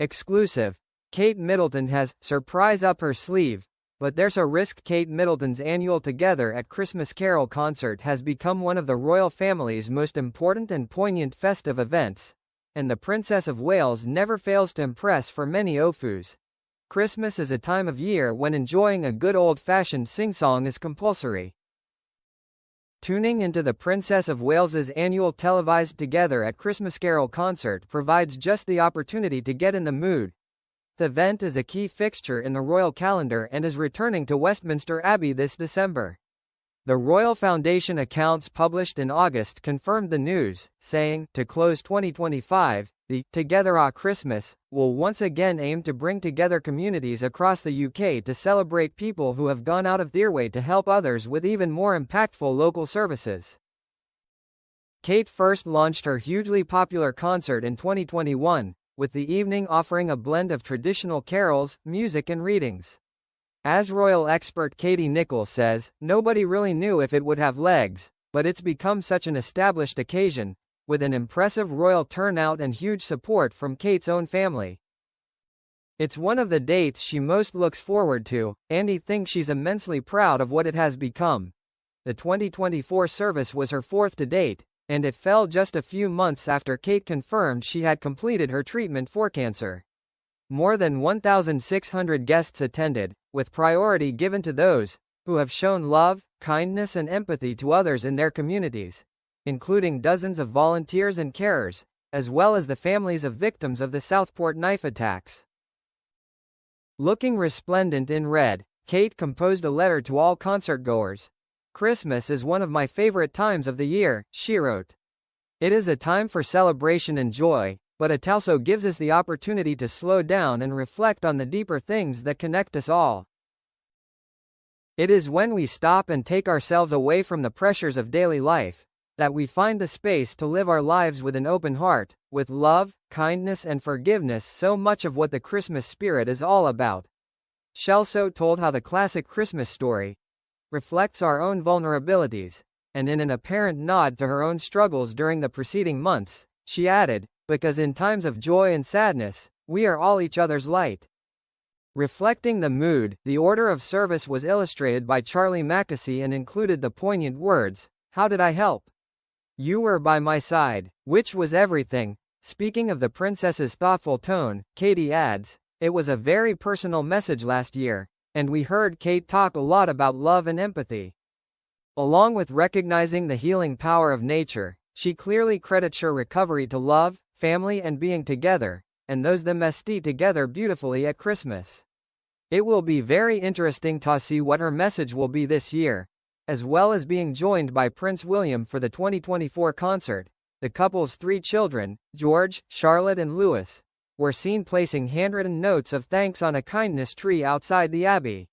Exclusive. Kate Middleton has surprise up her sleeve, but there's a risk. Kate Middleton's annual Together at Christmas Carol concert has become one of the royal family's most important and poignant festive events, and the Princess of Wales never fails to impress for many Ofus. Christmas is a time of year when enjoying a good old-fashioned sing-song is compulsory. Tuning into the Princess of Wales's annual televised Together at Christmas Carol concert provides just the opportunity to get in the mood. The event is a key fixture in the royal calendar and is returning to Westminster Abbey this December. The Royal Foundation accounts published in August confirmed the news, saying, to close 2025, the Together at Christmas will once again aim to bring together communities across the UK to celebrate people who have gone out of their way to help others with even more impactful local services. Kate first launched her hugely popular concert in 2021, with the evening offering a blend of traditional carols, music and readings. As royal expert Katie Nicholl says, nobody really knew if it would have legs, but it's become such an established occasion, with an impressive royal turnout and huge support from Kate's own family. It's one of the dates she most looks forward to, and he thinks she's immensely proud of what it has become. The 2024 service was her fourth to date, and it fell just a few months after Kate confirmed she had completed her treatment for cancer. More than 1,600 guests attended, with priority given to those who have shown love, kindness and empathy to others in their communities, including dozens of volunteers and carers, as well as the families of victims of the Southport knife attacks. Looking resplendent in red, Kate composed a letter to all concertgoers. "Christmas is one of my favorite times of the year," she wrote. "It is a time for celebration and joy, but it also gives us the opportunity to slow down and reflect on the deeper things that connect us all. It is when we stop and take ourselves away from the pressures of daily life that we find the space to live our lives with an open heart, with love, kindness and forgiveness. So much of what the Christmas spirit is all about." Shelso told how the classic Christmas story reflects our own vulnerabilities, and in an apparent nod to her own struggles during the preceding months, she added, "Because in times of joy and sadness, we are all each other's light." Reflecting the mood, the order of service was illustrated by Charlie Mackesy and included the poignant words, "How did I help? You were by my side, which was everything." Speaking of the princess's thoughtful tone, Katie adds, "It was a very personal message last year, and we heard Kate talk a lot about love and empathy." Along with recognizing the healing power of nature, she clearly credits her recovery to love, family and being together, and those them stay together beautifully at Christmas. It will be very interesting to see what her message will be this year. As well as being joined by Prince William for the 2024 concert, the couple's 3 children, George, Charlotte and Louis, were seen placing handwritten notes of thanks on a kindness tree outside the Abbey.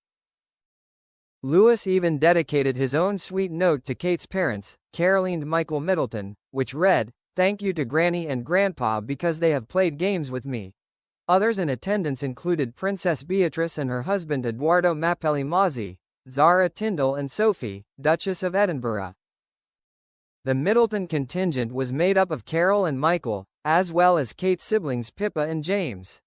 Louis even dedicated his own sweet note to Kate's parents, Caroline and Michael Middleton, which read, "Thank you to Granny and Grandpa because they have played games with me." Others in attendance included Princess Beatrice and her husband Edoardo Mappelli Mozzi, Zara Tindall and Sophie, Duchess of Edinburgh. The Middleton contingent was made up of Carol and Michael, as well as Kate's siblings Pippa and James.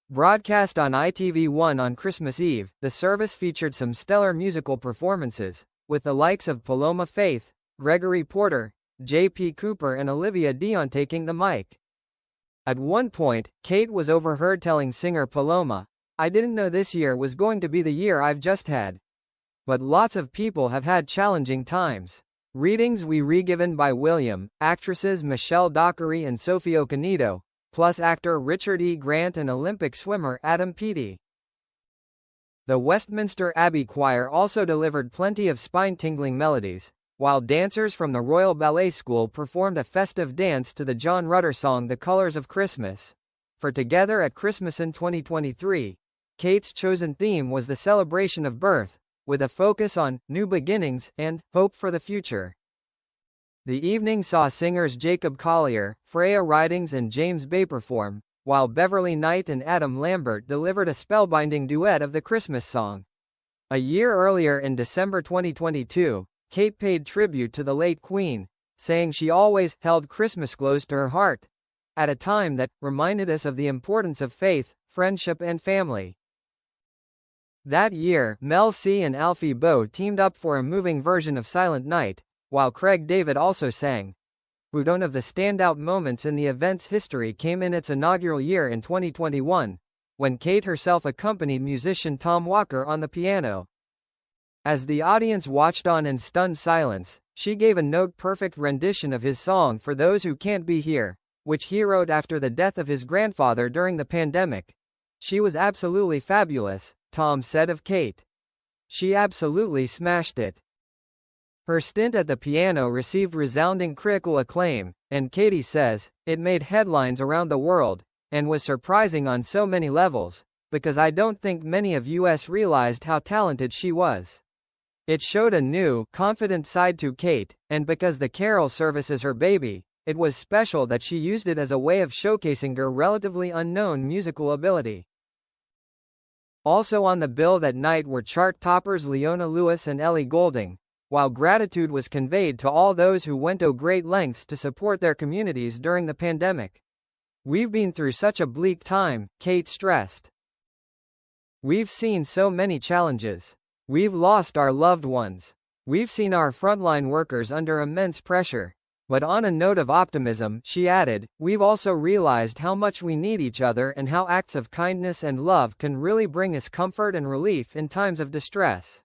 Broadcast on ITV1 on Christmas Eve, the service featured some stellar musical performances, with the likes of Paloma Faith, Gregory Porter, J.P. Cooper and Olivia Dion taking the mic. At one point, Kate was overheard telling singer Paloma, "I didn't know this year was going to be the year I've just had. But lots of people have had challenging times." Readings were given by William, actresses Michelle Dockery and Sophie Okonedo, plus actor Richard E. Grant and Olympic swimmer Adam Peaty. The Westminster Abbey Choir also delivered plenty of spine-tingling melodies, while dancers from the Royal Ballet School performed a festive dance to the John Rutter song The Colours of Christmas. For Together at Christmas in 2023, Kate's chosen theme was the celebration of birth, with a focus on new beginnings and hope for the future. The evening saw singers Jacob Collier, Freya Ridings and James Bay perform, while Beverly Knight and Adam Lambert delivered a spellbinding duet of the Christmas song. A year earlier in December 2022, Kate paid tribute to the late Queen, saying she always held Christmas close to her heart. at a time that reminded us of the importance of faith, friendship and family. That year, Mel C and Alfie Boe teamed up for a moving version of Silent Night, while Craig David also sang. One of the standout moments in the event's history came in its inaugural year in 2021, when Kate herself accompanied musician Tom Walker on the piano. As the audience watched on in stunned silence, she gave a note-perfect rendition of his song For Those Who Can't Be Here, which he wrote after the death of his grandfather during the pandemic. She was absolutely fabulous, Tom said of Kate. She absolutely smashed it. Her stint at the piano received resounding critical acclaim, and Katie says, "It made headlines around the world, and was surprising on so many levels, because I don't think many of us realized how talented she was. It showed a new, confident side to Kate, and because the carol service is her baby, it was special that she used it as a way of showcasing her relatively unknown musical ability." Also on the bill that night were chart toppers Leona Lewis and Ellie Goulding, while gratitude was conveyed to all those who went to great lengths to support their communities during the pandemic. "We've been through such a bleak time," Kate stressed. "We've seen so many challenges. We've lost our loved ones. We've seen our frontline workers under immense pressure. But on a note of optimism," she added, "we've also realized how much we need each other and how acts of kindness and love can really bring us comfort and relief in times of distress."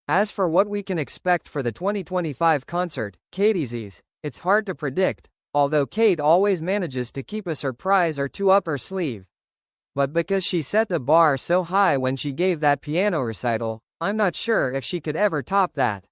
As for what we can expect for the 2025 concert, Katie says, "It's hard to predict, although Kate always manages to keep a surprise or two up her sleeve. But because she set the bar so high when she gave that piano recital, I'm not sure if she could ever top that."